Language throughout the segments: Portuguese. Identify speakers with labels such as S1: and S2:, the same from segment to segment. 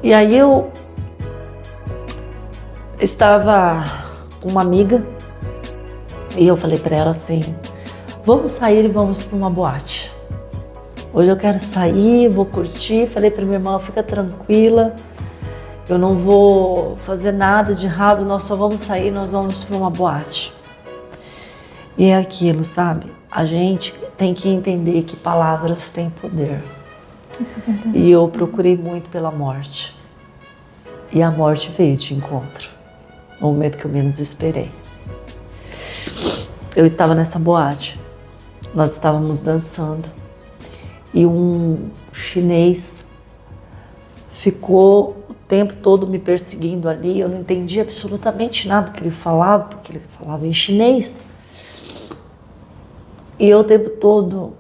S1: E aí eu estava com uma amiga e eu falei para ela assim, vamos sair e vamos para uma boate. Hoje eu quero sair, vou curtir. Falei para minha irmã, fica tranquila, eu não vou fazer nada de errado, nós só vamos sair, nós vamos para uma boate. E é aquilo, sabe? A gente tem que entender que palavras têm poder.
S2: Isso é verdade.
S1: E eu procurei muito pela morte. E a morte veio de encontro, no momento que eu menos esperei. Eu estava nessa boate, nós estávamos dançando e um chinês ficou o tempo todo me perseguindo ali. Eu não entendi absolutamente nada que ele falava, porque ele falava em chinês. E eu o tempo todo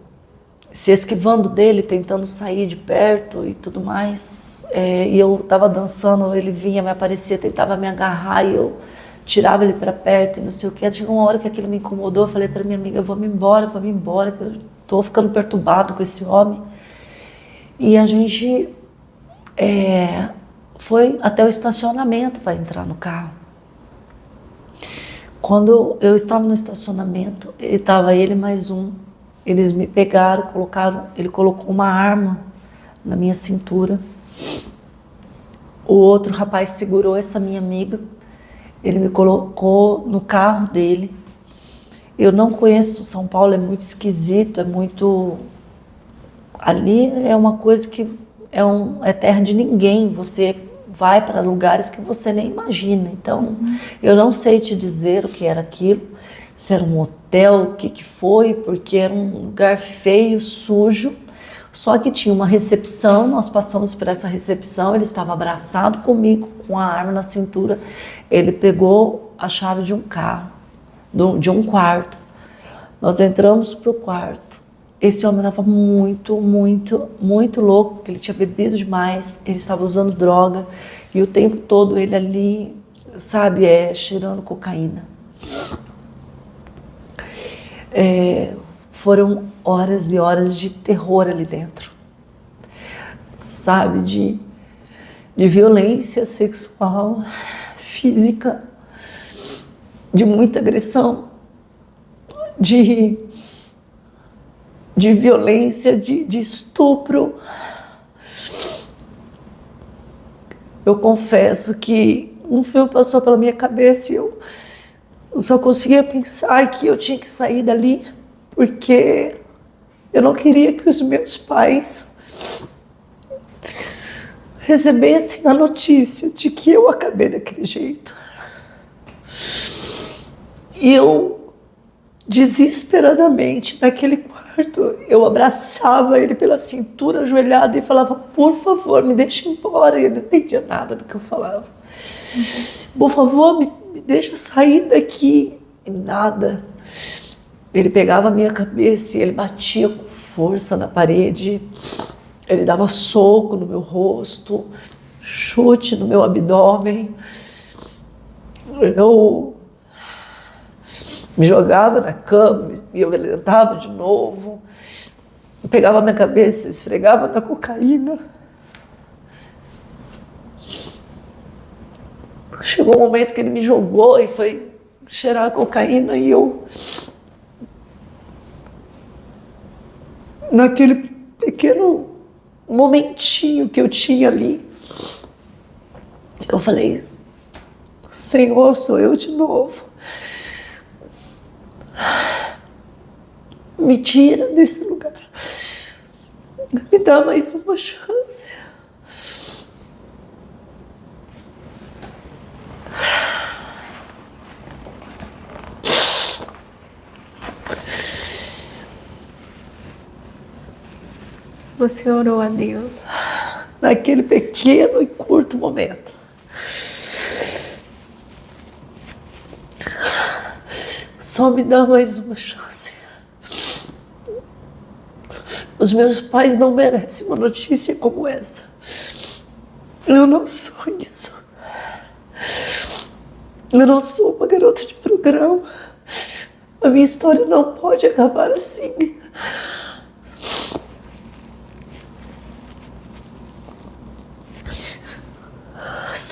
S1: se esquivando dele, tentando sair de perto e tudo mais. E eu estava dançando, ele vinha, me aparecia, tentava me agarrar e eu tirava ele para perto e não sei o que. Chegou uma hora que aquilo me incomodou, eu falei para minha amiga, vamos embora, que eu estou ficando perturbado com esse homem. E a gente foi até o estacionamento para entrar no carro. Quando eu estava no estacionamento, estava ele mais um. Eles me pegaram, ele colocou uma arma na minha cintura. O outro rapaz segurou essa minha amiga. Ele me colocou no carro dele. Eu não conheço São Paulo, é muito esquisito, é muito... Ali é uma coisa que é terra de ninguém. Você vai para lugares que você nem imagina. Então, eu não sei te dizer o que era aquilo. Se era um hotel, o que foi, porque era um lugar feio, sujo. Só que tinha uma recepção, nós passamos por essa recepção, ele estava abraçado comigo, com a arma na cintura. Ele pegou a chave de um carro, de um quarto. Nós entramos para o quarto. Esse homem estava muito, muito, muito louco, porque ele tinha bebido demais, ele estava usando droga, e o tempo todo ele ali, sabe, cheirando cocaína. Foram horas e horas de terror ali dentro, sabe, de violência sexual, física, de muita agressão, de violência, de estupro. Eu confesso que um filme passou pela minha cabeça e eu só conseguia pensar que eu tinha que sair dali, porque eu não queria que os meus pais recebessem a notícia de que eu acabei daquele jeito. E eu, desesperadamente, naquele quarto, eu abraçava ele pela cintura, ajoelhado, e falava, por favor, me deixe embora. E ele não entendia nada do que eu falava. Por favor, me deixa sair daqui. E nada. Ele pegava a minha cabeça e ele batia com força na parede. Ele dava soco no meu rosto, chute no meu abdômen. Eu me jogava na cama e eu me levantava de novo. Eu pegava a minha cabeça, esfregava na cocaína. Chegou um momento que ele me jogou e foi cheirar a cocaína e eu, naquele pequeno momentinho que eu tinha ali, eu falei, Senhor, sou eu de novo. Me tira desse lugar. Me dá mais uma chance.
S2: Você orou a Deus.
S1: Naquele pequeno e curto momento. Só me dá mais uma chance. Os meus pais não merecem uma notícia como essa. Eu não sou isso. Eu não sou uma garota de programa. A minha história não pode acabar assim.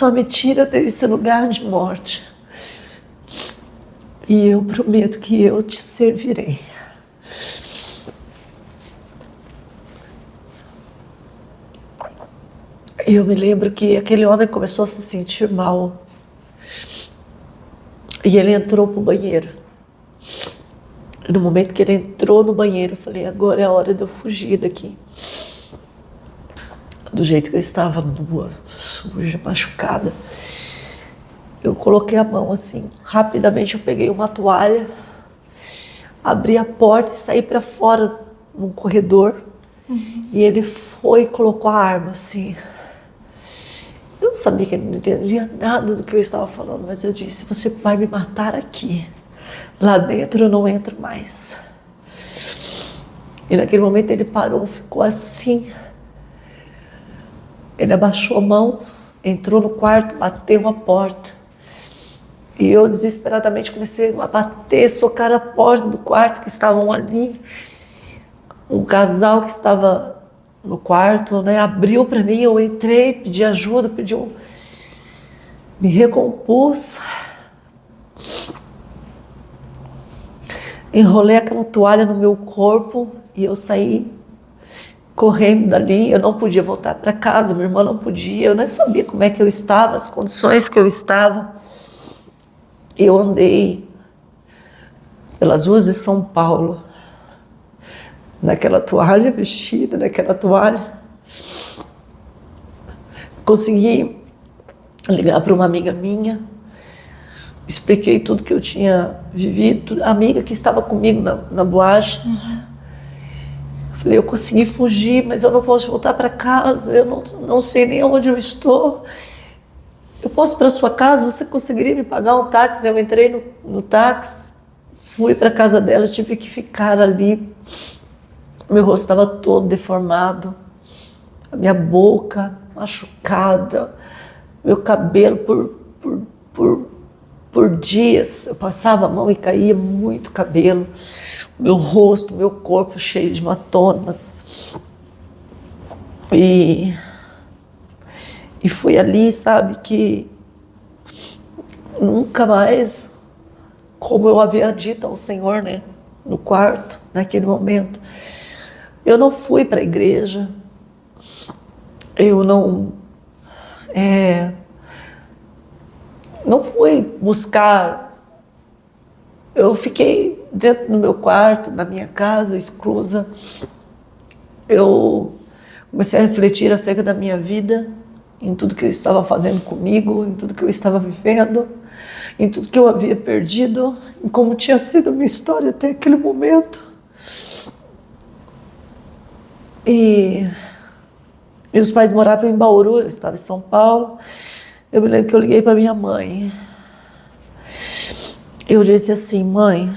S1: só me tira desse lugar de morte. E eu prometo que eu te servirei. Eu me lembro que aquele homem começou a se sentir mal. E ele entrou para o banheiro. E no momento que ele entrou no banheiro, eu falei, agora é a hora de eu fugir daqui. Do jeito que eu estava, nua, suja, machucada. Eu coloquei a mão assim, rapidamente eu peguei uma toalha, abri a porta e saí para fora, num corredor. E ele foi e colocou a arma assim. Eu não sabia que ele não entendia nada do que eu estava falando, mas eu disse, você vai me matar aqui. Lá dentro eu não entro mais. E naquele momento ele parou, ficou assim. Ele abaixou a mão, entrou no quarto, bateu a porta. E eu desesperadamente comecei a bater, socar a porta do quarto que estavam ali. Um casal que estava no quarto, né, abriu para mim, eu entrei, pedi ajuda, me recompus. Enrolei aquela toalha no meu corpo e eu saí correndo dali. Eu não podia voltar para casa, minha irmã não podia, eu nem sabia como é que eu estava, as condições que eu estava. Eu andei pelas ruas de São Paulo, naquela toalha, vestida naquela toalha. Consegui ligar para uma amiga minha, expliquei tudo que eu tinha vivido, a amiga que estava comigo na boate. Falei, eu consegui fugir, mas eu não posso voltar para casa, eu não sei nem onde eu estou. Eu posso ir para sua casa, você conseguiria me pagar um táxi? Eu entrei no táxi, fui para a casa dela, tive que ficar ali. Meu rosto estava todo deformado, a minha boca machucada, meu cabelo por dias. Eu passava a mão e caía muito cabelo, meu rosto, meu corpo cheio de hematomas. E foi ali, sabe, que nunca mais, como eu havia dito ao Senhor, né, no quarto, naquele momento, eu não fui para a igreja, eu não fui buscar, eu fiquei dentro do meu quarto, na minha casa, exclusa. Eu comecei a refletir acerca da minha vida, em tudo que eu estava fazendo comigo, em tudo que eu estava vivendo, em tudo que eu havia perdido, em como tinha sido a minha história até aquele momento. E meus pais moravam em Bauru, eu estava em São Paulo. Eu me lembro que eu liguei para minha mãe. Eu disse assim, mãe,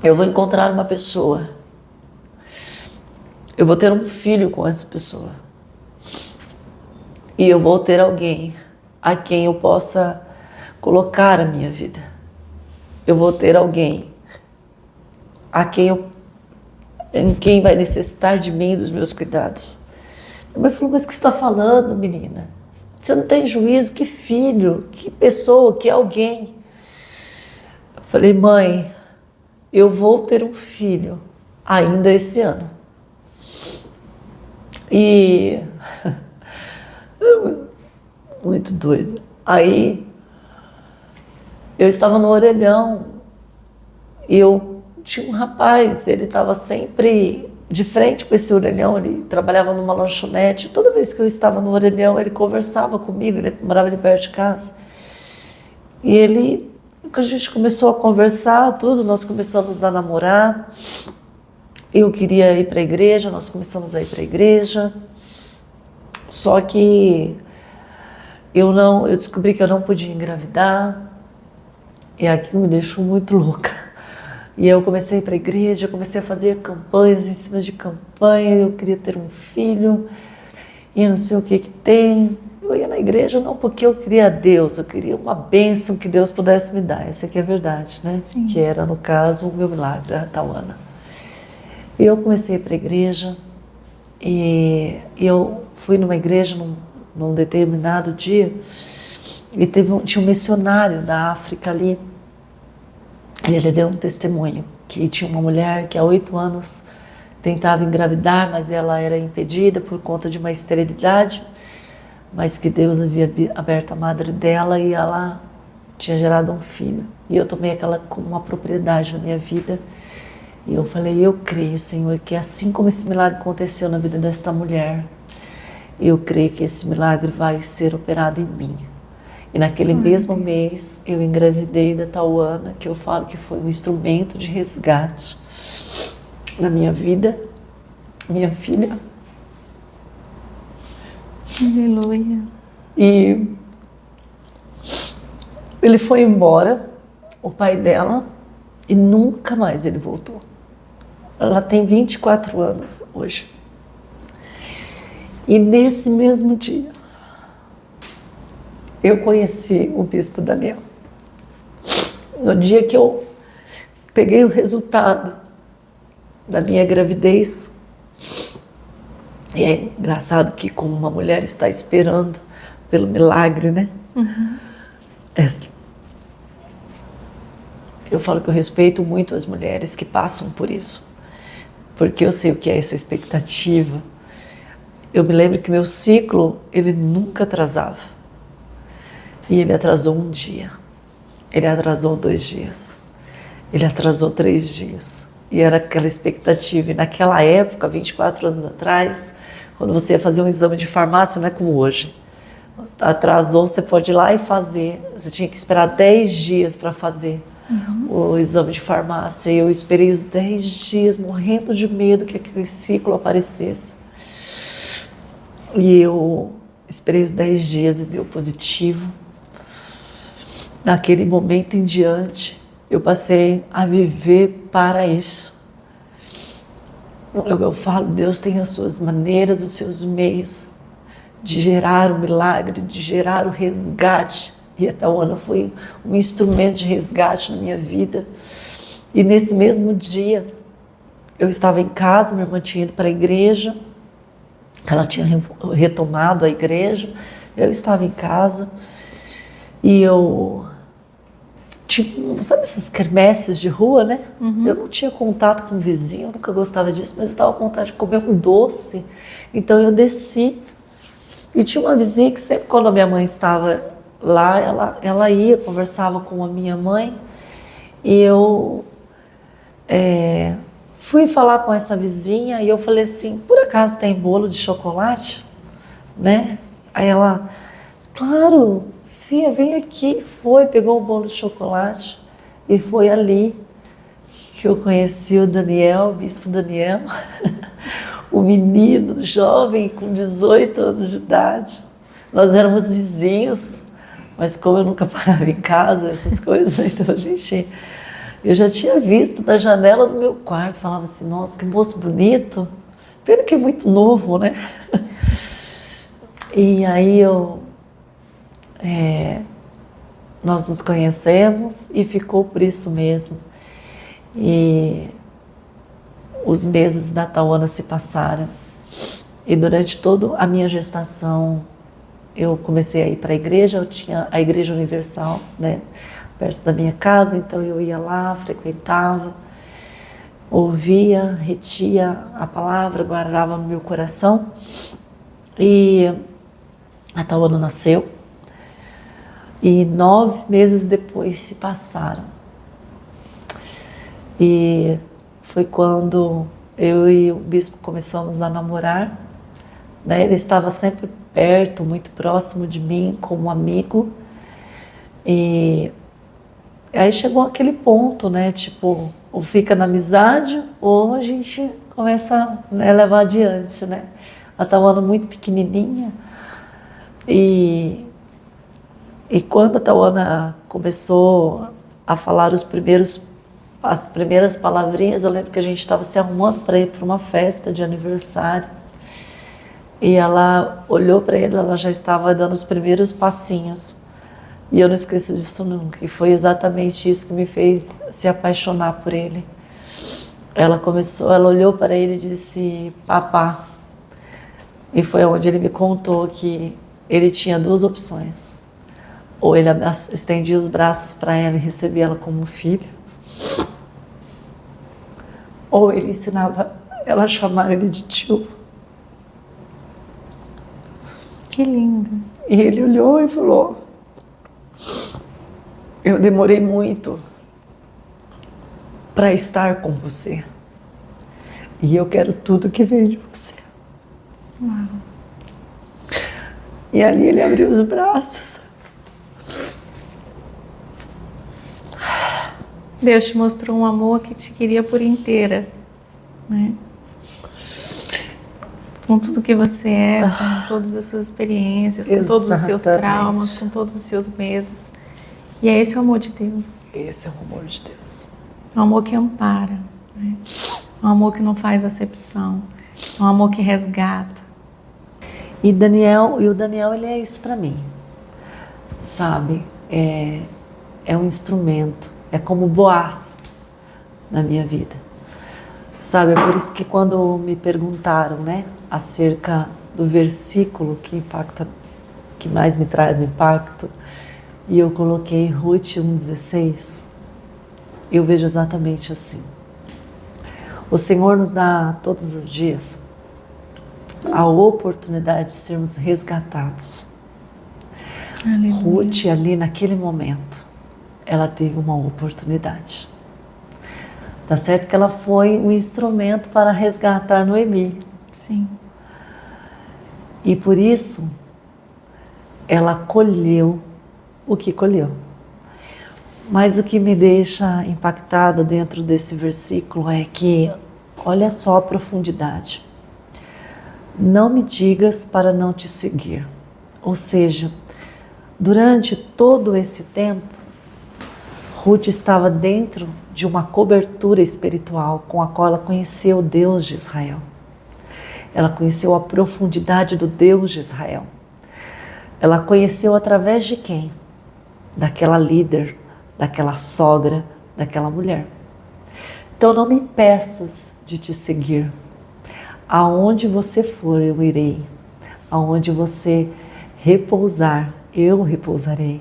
S1: eu vou encontrar uma pessoa. Eu vou ter um filho com essa pessoa. E eu vou ter alguém a quem eu possa colocar a minha vida. Eu vou ter alguém em quem vai necessitar de mim e dos meus cuidados. Minha mãe falou, mas o que você está falando, menina? Você não tem juízo? Que filho? Que pessoa? Que alguém? Eu falei, mãe, eu vou ter um filho ainda esse ano. E muito doido. Aí eu estava no orelhão e eu tinha um rapaz, ele estava sempre de frente com esse orelhão, ele trabalhava numa lanchonete. Toda vez que eu estava no orelhão, ele conversava comigo, ele morava ali perto de casa. E a gente começou a conversar, tudo, nós começamos a namorar. Eu queria ir para a igreja, nós começamos a ir para a igreja. Só que eu descobri que eu não podia engravidar. E aquilo me deixou muito louca. E eu comecei a ir para a igreja, comecei a fazer campanhas em cima de campanha. Eu queria ter um filho e não sei o que tem. Eu ia na igreja não porque eu queria Deus, eu queria uma bênção que Deus pudesse me dar. Essa aqui é a verdade, né? Sim. Que era, no caso, o meu milagre, a Tauana. E eu comecei a ir para a igreja e eu fui numa igreja num determinado dia, e tinha um missionário da África ali. Ele deu um testemunho que tinha uma mulher que há 8 anos tentava engravidar, mas ela era impedida por conta de uma esterilidade, mas que Deus havia aberto a madre dela e ela tinha gerado um filho. E eu tomei aquela como uma propriedade na minha vida. E eu falei, eu creio, Senhor, que assim como esse milagre aconteceu na vida desta mulher, eu creio que esse milagre vai ser operado em mim. E naquele mesmo mês eu engravidei da Tauana, que eu falo que foi um instrumento de resgate na minha vida, minha filha.
S2: Aleluia.
S1: E ele foi embora, o pai dela, e nunca mais ele voltou. Ela tem 24 anos hoje. E nesse mesmo dia, eu conheci o bispo Daniel. No dia que eu peguei o resultado da minha gravidez, e é engraçado que como uma mulher está esperando pelo milagre, né?
S2: Uhum.
S1: Eu falo que eu respeito muito as mulheres que passam por isso, porque eu sei o que é essa expectativa. Eu me lembro que meu ciclo, ele nunca atrasava. E ele atrasou um dia, ele atrasou 2 dias, ele atrasou 3 dias. E era aquela expectativa. E naquela época, 24 anos atrás, quando você ia fazer um exame de farmácia, não é como hoje. Atrasou, você pode ir lá e fazer. Você tinha que esperar 10 dias para fazer o exame de farmácia. E eu esperei os 10 dias, morrendo de medo que aquele ciclo aparecesse. E eu esperei os 10 dias e deu positivo. Naquele momento em diante, eu passei a viver para isso. Eu falo, Deus tem as suas maneiras, os seus meios de gerar o milagre, de gerar o resgate. E a Tauana foi um instrumento de resgate na minha vida. E nesse mesmo dia, eu estava em casa, minha irmã tinha ido para a igreja, ela tinha retomado a igreja, eu estava em casa e eu tinha, sabe essas quermesses de rua, né? Eu não tinha contato com o vizinho, eu nunca gostava disso, mas eu estava com vontade de comer um doce. Então eu desci e tinha uma vizinha que sempre quando a minha mãe estava lá, ela ia, conversava com a minha mãe e eu fui falar com essa vizinha e eu falei assim, por acaso tem bolo de chocolate? Né? Aí ela, claro, filha, vem aqui. Foi, pegou o bolo de chocolate e foi ali que eu conheci o Daniel, o bispo Daniel, o menino, jovem, com 18 anos de idade. Nós éramos vizinhos, mas como eu nunca parava em casa, essas coisas, então eu já tinha visto da janela do meu quarto, falava assim, nossa, que moço bonito, pena que é muito novo, né? E aí nós nos conhecemos e ficou por isso mesmo. E os meses da Tauana se passaram. E durante toda a minha gestação, eu comecei a ir para a igreja, eu tinha a Igreja Universal, né, perto da minha casa, então eu ia lá, frequentava, ouvia, retia a palavra, guardava no meu coração. E a Tauana nasceu. E 9 meses depois se passaram. E foi quando eu e o bispo começamos a namorar. Né? Ele estava sempre perto, muito próximo de mim, como amigo. E aí chegou aquele ponto, né? Tipo, ou fica na amizade, ou a gente começa a levar adiante, né? A Tauana muito pequenininha. E quando a Tauana começou a falar as primeiras palavrinhas, eu lembro que a gente estava se arrumando para ir para uma festa de aniversário. E ela olhou para ele, ela já estava dando os primeiros passinhos. E eu não esqueço disso nunca. E foi exatamente isso que me fez se apaixonar por ele. Ela olhou para ele e disse, papá. E foi onde ele me contou que ele tinha duas opções. Ou ele estendia os braços para ela e recebia ela como filha, ou ele ensinava ela a chamar ele de tio.
S2: Que lindo.
S1: E ele olhou e falou: eu demorei muito para estar com você. E eu quero tudo que vem de você.
S2: Uau.
S1: E ali ele abriu os braços.
S2: Deus te mostrou um amor que te queria por inteira, né? Com tudo que você é, com todas as suas experiências, com todos os seus traumas, com todos os seus medos. E é esse o amor de Deus.
S1: Esse é o amor de Deus.
S2: É um amor que ampara, né? É um amor que não faz acepção. É um amor que resgata.
S1: E o Daniel, ele é isso para mim. Sabe? É um instrumento. É como Boaz na minha vida. Sabe? É por isso que quando me perguntaram, né, acerca do versículo que mais me traz impacto, e eu coloquei Ruth 1,16, eu vejo exatamente assim. O Senhor nos dá todos os dias a oportunidade de sermos resgatados.
S2: Aleluia.
S1: Ruth, ali naquele momento, ela teve uma oportunidade. Tá certo que ela foi um instrumento para resgatar Noemi.
S2: Sim.
S1: E por isso, ela colheu o que colheu. Mas o que me deixa impactada dentro desse versículo é que, olha só a profundidade. Não me digas para não te seguir. Ou seja, durante todo esse tempo, Ruth estava dentro de uma cobertura espiritual com a qual ela conheceu o Deus de Israel. Ela conheceu a profundidade do Deus de Israel. Ela conheceu através de quem? Daquela líder, daquela sogra, daquela mulher. Então não me peças de te seguir. Aonde você for, eu irei. Aonde você repousar, eu repousarei.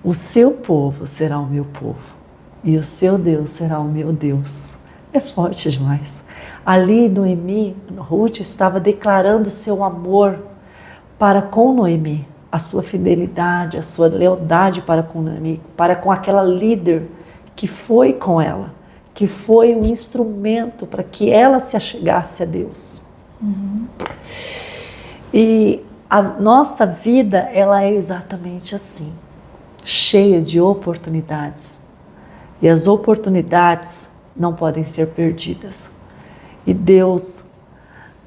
S1: O seu povo será o meu povo e o seu Deus será o meu Deus. É forte demais. Ali Noemi, Ruth estava declarando o seu amor para com Noemi, a sua fidelidade, a sua lealdade para com Noemi, para com aquela líder que foi com ela, que foi um instrumento para que ela se achegasse a Deus.
S2: Uhum.
S1: E a nossa vida, ela é exatamente assim, cheia de oportunidades. E as oportunidades não podem ser perdidas. E Deus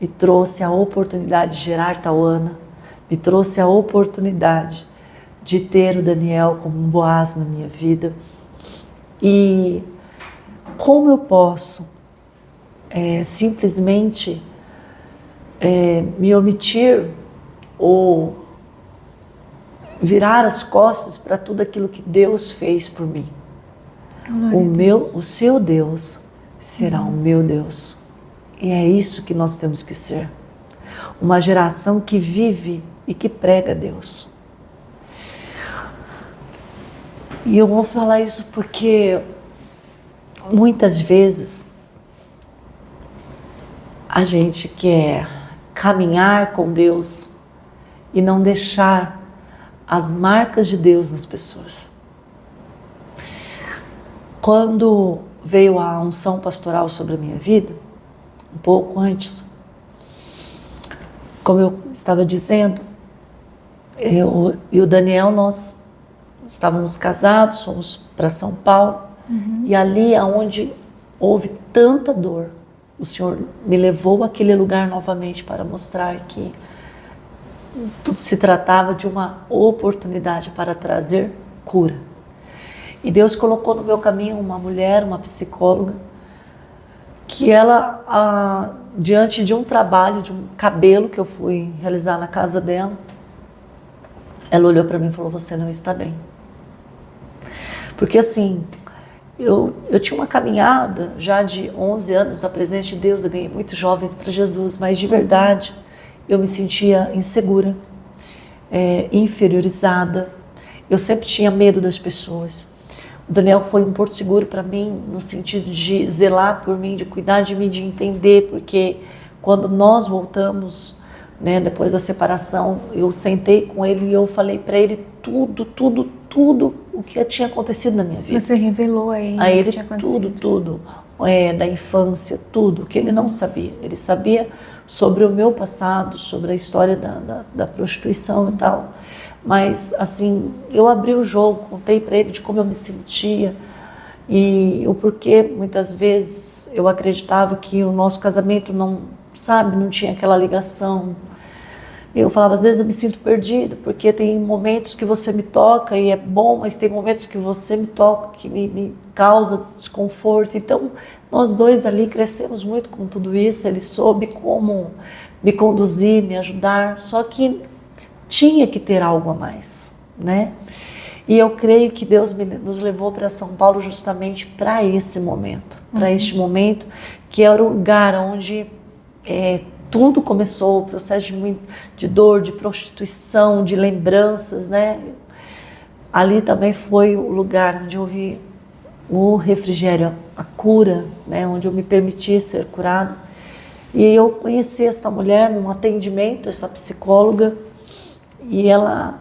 S1: me trouxe a oportunidade de gerar Tauana, me trouxe a oportunidade de ter o Daniel como um Boaz na minha vida. E como eu posso simplesmente me omitir ou virar as costas para tudo aquilo que Deus fez por mim? O seu Deus será o meu Deus. E é isso que nós temos que ser. Uma geração que vive e que prega Deus. E eu vou falar isso porque muitas vezes a gente quer caminhar com Deus e não deixar as marcas de Deus nas pessoas. Quando veio a unção pastoral sobre a minha vida, um pouco antes, como eu estava dizendo, eu e o Daniel, nós estávamos casados, fomos para São Paulo, e ali onde houve tanta dor, o Senhor me levou àquele lugar novamente para mostrar que tudo se tratava de uma oportunidade para trazer cura. E Deus colocou no meu caminho uma mulher, uma psicóloga, que ela, diante de um trabalho, de um cabelo que eu fui realizar na casa dela, ela olhou para mim e falou: você não está bem. Porque assim, eu tinha uma caminhada já de 11 anos na presença de Deus, eu ganhei muitos jovens para Jesus, mas de verdade eu me sentia insegura. inferiorizada. Eu sempre tinha medo das pessoas. O Daniel foi um porto seguro para mim, no sentido de zelar por mim, de cuidar de mim, de entender, porque quando nós voltamos, né, depois da separação, eu sentei com ele e eu falei para ele tudo o que tinha acontecido na minha vida.
S2: Você revelou a ele o que tinha acontecido.
S1: tudo, da infância, tudo, que ele não sabia. Ele sabia sobre o meu passado, sobre a história da prostituição e tal. Mas, assim, eu abri o jogo, contei para ele de como eu me sentia e o porquê, muitas vezes, eu acreditava que o nosso casamento não tinha aquela ligação. Eu falava, às vezes eu me sinto perdida, porque tem momentos que você me toca e é bom, mas tem momentos que você me toca que me causa desconforto. Então, nós dois ali crescemos muito com tudo isso. Ele soube como me conduzir, me ajudar, só que tinha que ter algo a mais, né? E eu creio que Deus nos levou para São Paulo justamente para esse momento, para este momento que era o lugar onde tudo começou, o processo de dor, de prostituição, de lembranças, né? Ali também foi o lugar onde eu vi o refrigério, a cura, né? Onde eu me permiti ser curada. E eu conheci essa mulher num atendimento, essa psicóloga, e ela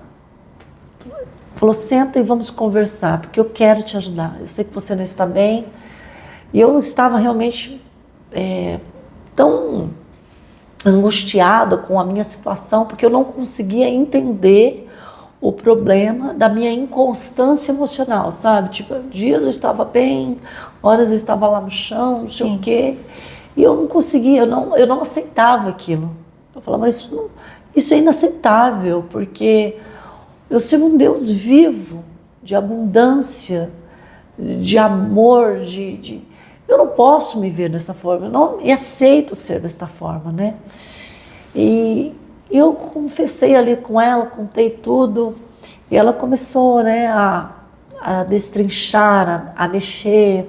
S1: falou, senta e vamos conversar, porque eu quero te ajudar. Eu sei que você não está bem. E eu estava realmente tão angustiada com a minha situação, porque eu não conseguia entender o problema da minha inconstância emocional, sabe? Tipo, dias eu estava bem, horas eu estava lá no chão, não sei o quê. E eu não conseguia, eu não aceitava aquilo. Eu falava, mas isso é inaceitável, porque eu sirvo um Deus vivo, de abundância, de amor, eu não posso me ver dessa forma, eu não me aceito ser desta forma, né? E eu confessei ali com ela, contei tudo, e ela começou, né, a destrinchar, a mexer.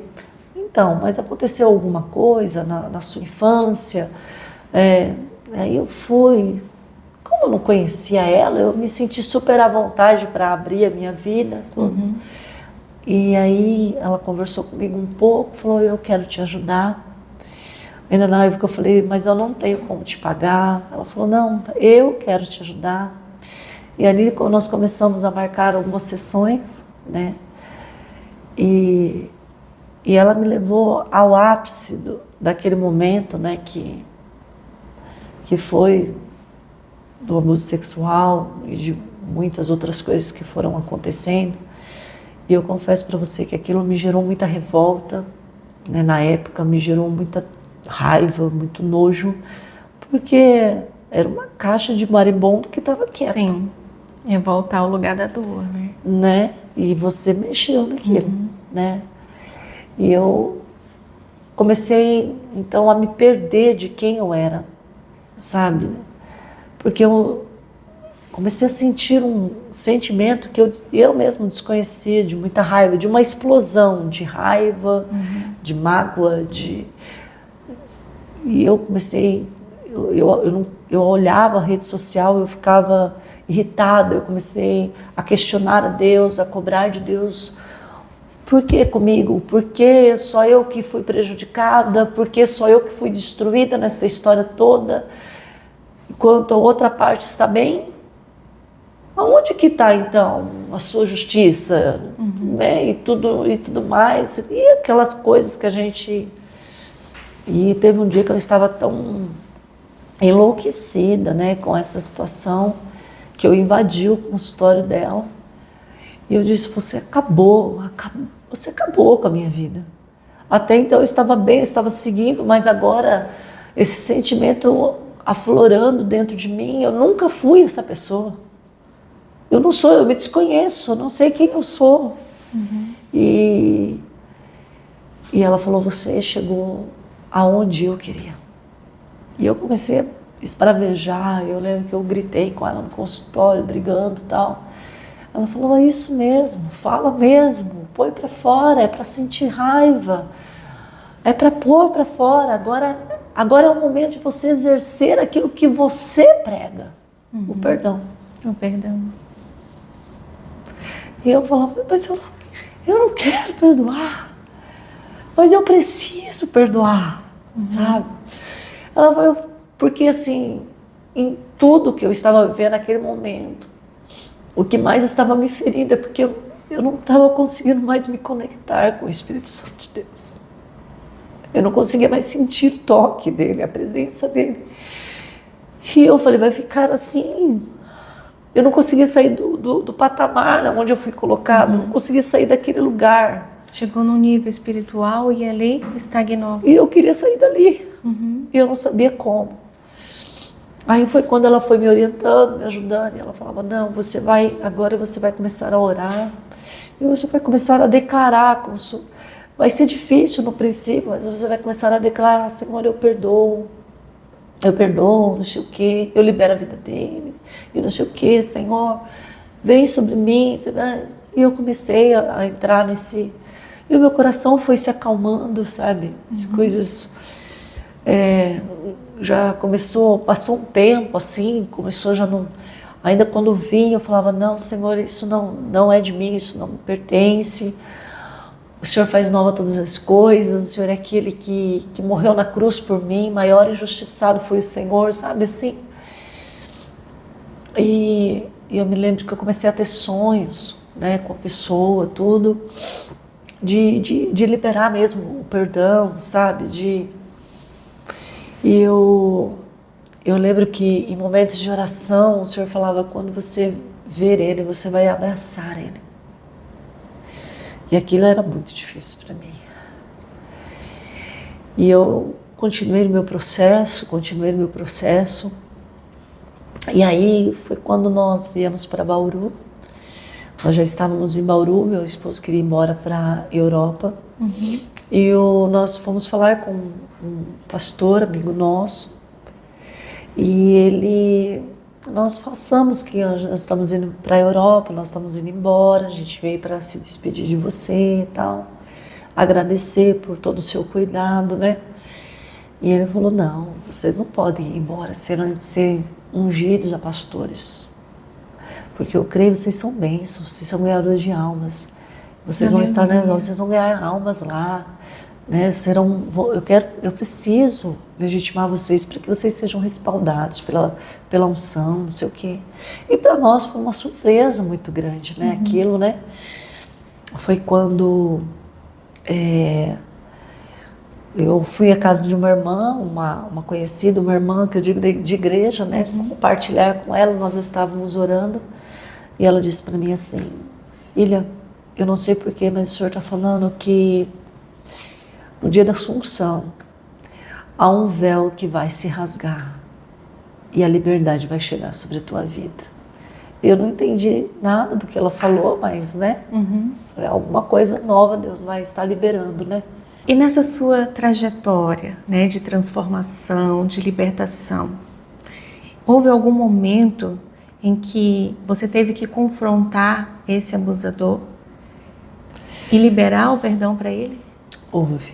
S1: Então, mas aconteceu alguma coisa na sua infância? Aí eu fui. Como eu não conhecia ela, eu me senti super à vontade para abrir a minha vida. E aí ela conversou comigo um pouco, falou, eu quero te ajudar. Ainda na época eu falei, mas eu não tenho como te pagar. Ela falou, não, eu quero te ajudar. E ali nós começamos a marcar algumas sessões, né? E ela me levou ao ápice daquele momento, né? Que foi do abuso sexual e de muitas outras coisas que foram acontecendo. E eu confesso para você que aquilo me gerou muita revolta, né? Na época me gerou muita raiva, muito nojo, porque era uma caixa de marimbondo que estava quieta.
S2: Sim, é voltar ao lugar da dor,
S1: né? E você mexeu naquilo, né? E eu comecei, então, a me perder de quem eu era, sabe? Porque eu comecei a sentir um sentimento que eu mesmo desconhecia, de muita raiva, de uma explosão de raiva, de mágoa, E eu comecei, eu olhava a rede social, eu ficava irritada, eu comecei a questionar a Deus, a cobrar de Deus, por que comigo? Por que só eu que fui prejudicada? Por que só eu que fui destruída nessa história toda? Enquanto a outra parte está bem? Aonde que está então a sua justiça? Né? E tudo mais, e aquelas coisas que a gente... E teve um dia que eu estava tão enlouquecida, né, com essa situação, que eu invadi o consultório dela. E eu disse, você acabou com a minha vida. Até então eu estava bem, eu estava seguindo, mas agora esse sentimento aflorando dentro de mim, eu nunca fui essa pessoa. Eu não sou, eu me desconheço, eu não sei quem eu sou. E ela falou, você chegou aonde eu queria. E eu comecei a esbravejar, eu lembro que eu gritei com ela no consultório, brigando e tal. Ela falou, é isso mesmo, fala mesmo, põe para fora, é para sentir raiva, é para pôr para fora. Agora é o momento de você exercer aquilo que você prega, o perdão.
S2: O perdão.
S1: E eu falava, mas eu não quero perdoar, mas eu preciso perdoar, sabe? Ela falou, porque assim, em tudo que eu estava vivendo naquele momento, o que mais estava me ferindo é porque eu não estava conseguindo mais me conectar com o Espírito Santo de Deus. Eu não conseguia mais sentir o toque dele, a presença dele. E eu falei, vai ficar assim. Eu não conseguia sair do patamar onde eu fui colocado, não conseguia sair daquele lugar.
S2: Chegou num nível espiritual e ali estagnou.
S1: E eu queria sair dali. E eu não sabia como. Aí foi quando ela foi me orientando, me ajudando, e ela falava, não, agora você vai começar a orar, e você vai começar a declarar, vai ser difícil no princípio, mas você vai começar a declarar, Senhor, eu perdoo, não sei o quê, eu libero a vida dele, e não sei o quê, Senhor, vem sobre mim, e eu comecei a entrar nesse, e o meu coração foi se acalmando, sabe, as coisas... já passou um tempo assim, começou já não... Ainda quando vinha, eu falava, não, Senhor, isso não é de mim, isso não me pertence. O Senhor faz nova todas as coisas, o Senhor é aquele que morreu na cruz por mim, maior injustiçado foi o Senhor, sabe assim? E eu me lembro que eu comecei a ter sonhos, né, com a pessoa, tudo, de liberar mesmo o perdão, sabe? E eu lembro que em momentos de oração, o Senhor falava, quando você ver ele, você vai abraçar ele. E aquilo era muito difícil para mim. E eu continuei no meu processo. E aí foi quando nós viemos para Bauru. Nós já estávamos em Bauru, meu esposo queria ir embora para a Europa. E nós fomos falar com um pastor, amigo nosso, e nós falamos que nós estamos indo para a Europa, nós estamos indo embora, a gente veio para se despedir de você e tal, agradecer por todo o seu cuidado, né? E ele falou, não, vocês não podem ir embora sem antes ser ungidos a pastores, porque eu creio, vocês são bênçãos, vocês são ganhadores de almas. Vocês vão estar, né? Vocês vão ganhar almas lá, né? Eu preciso legitimar vocês para que vocês sejam respaldados pela unção, não sei o quê. E para nós foi uma surpresa muito grande, né? Aquilo, né? Foi quando eu fui à casa de uma irmã, uma conhecida, uma irmã que eu digo de igreja, né? Compartilhar com ela, nós estávamos orando e ela disse para mim assim, Ilha, eu não sei porquê, mas o Senhor está falando que no dia da Assunção há um véu que vai se rasgar e a liberdade vai chegar sobre a tua vida. Eu não entendi nada do que ela falou, mas, né? Alguma coisa nova Deus vai estar liberando, né?
S2: E nessa sua trajetória, né, de transformação, de libertação, houve algum momento em que você teve que confrontar esse abusador e liberar o perdão para ele?
S1: Houve.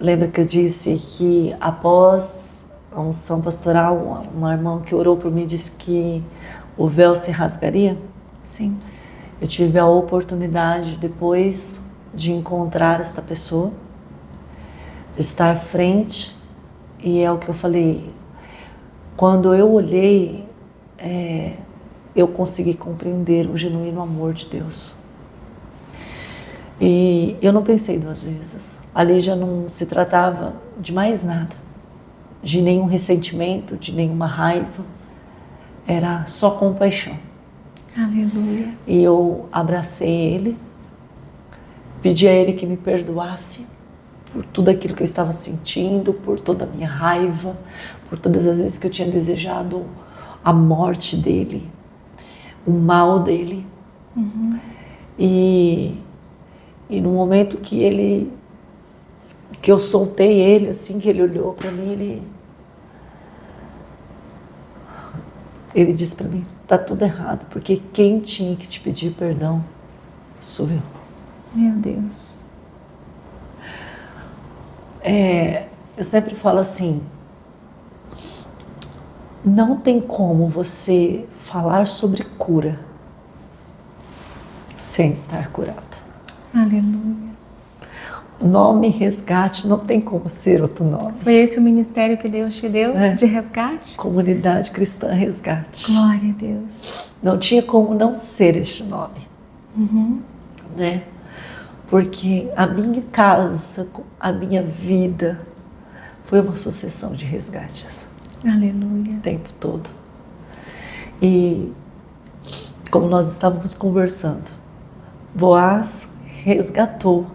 S1: Lembra que eu disse que após a unção pastoral, uma irmã que orou por mim disse que o véu se rasgaria?
S2: Sim.
S1: Eu tive a oportunidade depois de encontrar esta pessoa, de estar à frente, e é o que eu falei, quando eu olhei, eu consegui compreender o genuíno amor de Deus. E eu não pensei duas vezes. Ali já não se tratava de mais nada, de nenhum ressentimento, de nenhuma raiva. Era só compaixão.
S2: Aleluia.
S1: E eu abracei ele, pedi a ele que me perdoasse por tudo aquilo que eu estava sentindo, por toda a minha raiva, por todas as vezes que eu tinha desejado a morte dele, o mal dele. E no momento que eu soltei ele, assim, que ele olhou para mim, ele disse para mim, tá tudo errado, porque quem tinha que te pedir perdão sou eu.
S2: Meu Deus.
S1: Eu sempre falo assim, Não tem como você falar sobre cura sem estar curado.
S2: Aleluia.
S1: O nome resgate não tem como ser outro nome.
S2: Foi esse o ministério que Deus te deu de resgate?
S1: Comunidade Cristã Resgate.
S2: Glória a Deus.
S1: Não tinha como não ser este nome. Né? Porque a minha casa, a minha vida foi uma sucessão de resgates.
S2: Aleluia.
S1: O tempo todo. E como nós estávamos conversando, Boaz resgatou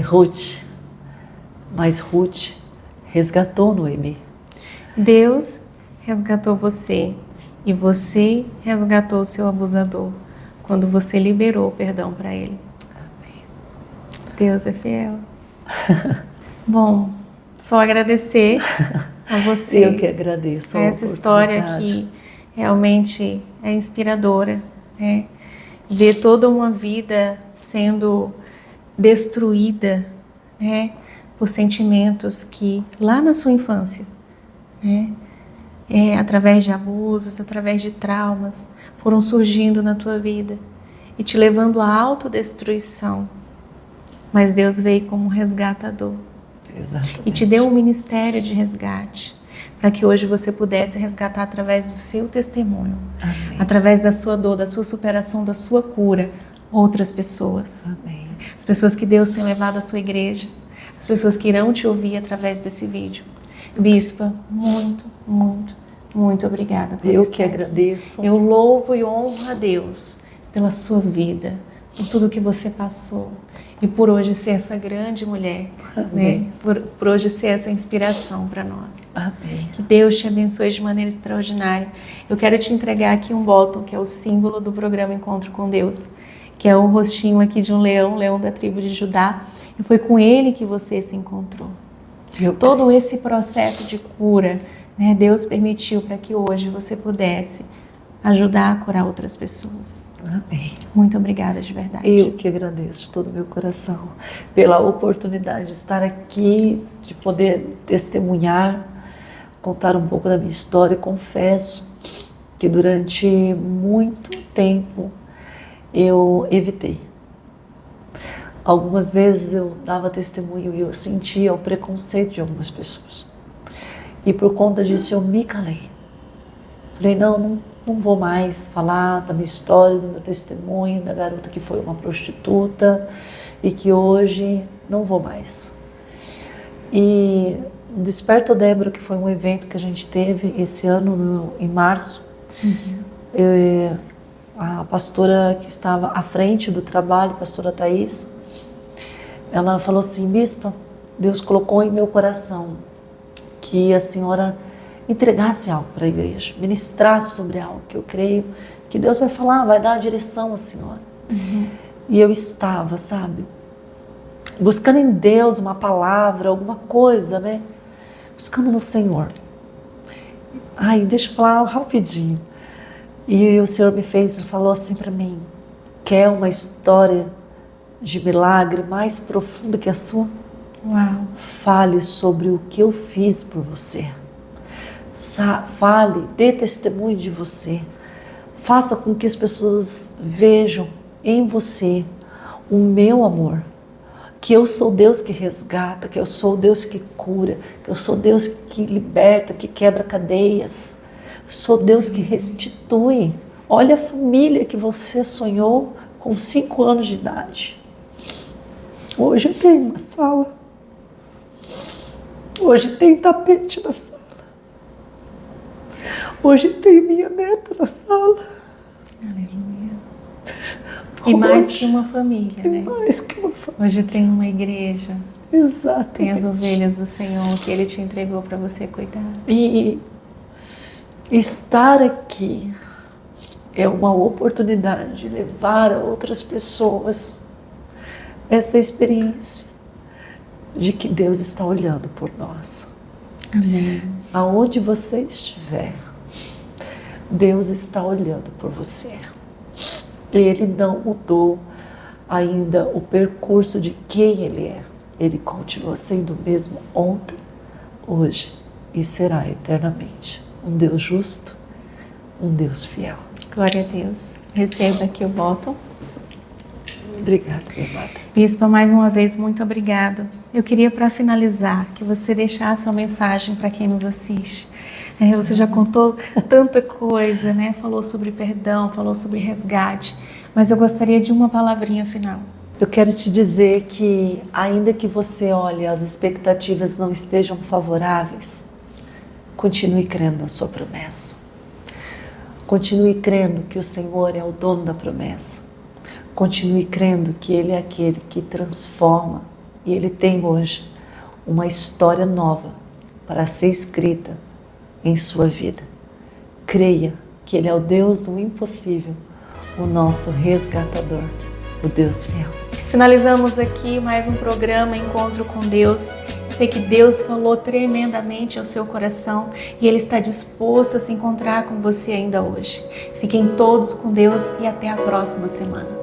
S1: Ruth, mas Ruth resgatou Noemi.
S2: Deus resgatou você e você resgatou o seu abusador quando você liberou o perdão para ele.
S1: Amém.
S2: Deus é fiel. Bom, só agradecer a você.
S1: Eu que agradeço a
S2: essa história que realmente é inspiradora, né? Ver toda uma vida sendo destruída, né, por sentimentos que lá na sua infância, né, através de abusos, através de traumas, foram surgindo na tua vida e te levando à autodestruição. Mas Deus veio como um resgatador.
S1: Exatamente.
S2: E te deu um ministério de resgate, para que hoje você pudesse resgatar através do seu testemunho,
S1: Amém.
S2: através da sua dor, da sua superação, da sua cura, outras pessoas.
S1: Amém.
S2: As pessoas que Deus tem levado à sua igreja, as pessoas que irão te ouvir através desse vídeo. Bispa, muito, muito, muito obrigada por
S1: Eu
S2: estar
S1: que
S2: aqui.
S1: agradeço.
S2: Eu louvo e honro a Deus pela sua vida, por tudo que você passou e por hoje ser essa grande mulher, né? Por hoje ser essa inspiração para nós.
S1: Amém.
S2: Que Deus te abençoe de maneira extraordinária. Eu quero te entregar aqui um bottom, que é o símbolo do programa Encontro com Deus, que é o rostinho aqui de um leão da tribo de Judá. E foi com ele que você se encontrou. Todo esse processo de cura, né, Deus permitiu para que hoje você pudesse ajudar a curar outras pessoas.
S1: Amém.
S2: Muito obrigada de verdade.
S1: Eu que agradeço de todo o meu coração pela oportunidade de estar aqui, de poder testemunhar, contar um pouco da minha história. Confesso que durante muito tempo eu evitei. Algumas vezes eu dava testemunho e eu sentia o preconceito de algumas pessoas. E por conta disso eu me calei. Falei, não vou mais falar da minha história, do meu testemunho, da garota que foi uma prostituta e que hoje não vou mais. E Desperta Débora, que foi um evento que a gente teve esse ano, em março, a pastora que estava à frente do trabalho, a pastora Thaís, ela falou assim, bispa, Deus colocou em meu coração que a senhora entregasse algo para a igreja, ministrasse sobre algo que eu creio que Deus vai falar, vai dar a direção à senhora. E eu estava, sabe, buscando em Deus uma palavra, alguma coisa, né? Buscando no Senhor. Ai, deixa eu falar rapidinho. E o Senhor me fez, ele falou assim para mim, quer uma história de milagre mais profunda que a sua?
S2: Uau.
S1: Fale sobre o que eu fiz por você. Fale, dê testemunho de você. Faça com que as pessoas vejam em você o meu amor. Que eu sou Deus que resgata, que eu sou Deus que cura, que eu sou Deus que liberta, que quebra cadeias. Sou Deus que restitui. Olha a família que você sonhou com 5 anos de idade. Hoje tem uma sala. Hoje tem tapete na sala. Hoje tem minha neta na sala.
S2: Aleluia. E mais que uma família, né?
S1: Mais que uma família.
S2: Hoje tem uma igreja.
S1: Exatamente.
S2: Tem as ovelhas do Senhor que Ele te entregou para você cuidar.
S1: E estar aqui é uma oportunidade de levar a outras pessoas essa experiência de que Deus está olhando por nós.
S2: Amém.
S1: Aonde você estiver, Deus está olhando por você. Ele não mudou ainda o percurso de quem Ele é. Ele continua sendo o mesmo ontem, hoje e será eternamente. um Deus justo, um Deus fiel.
S2: Glória a Deus. Receba aqui o voto.
S1: Obrigada, minha amada.
S2: Bispa, mais uma vez, muito obrigado. Eu queria, para finalizar, que você deixasse uma mensagem para quem nos assiste. Você já contou tanta coisa, né? Falou sobre perdão, falou sobre resgate, mas eu gostaria de uma palavrinha final.
S1: Eu quero te dizer que, ainda que você olhe, as expectativas não estejam favoráveis, continue crendo na sua promessa. Continue crendo que o Senhor é o dono da promessa. Continue crendo que Ele é aquele que transforma e Ele tem hoje uma história nova para ser escrita em sua vida. Creia que Ele é o Deus do impossível, o nosso resgatador, o Deus fiel.
S2: Finalizamos aqui mais um programa Encontro com Deus. Sei que Deus falou tremendamente ao seu coração e Ele está disposto a se encontrar com você ainda hoje. Fiquem todos com Deus e até a próxima semana.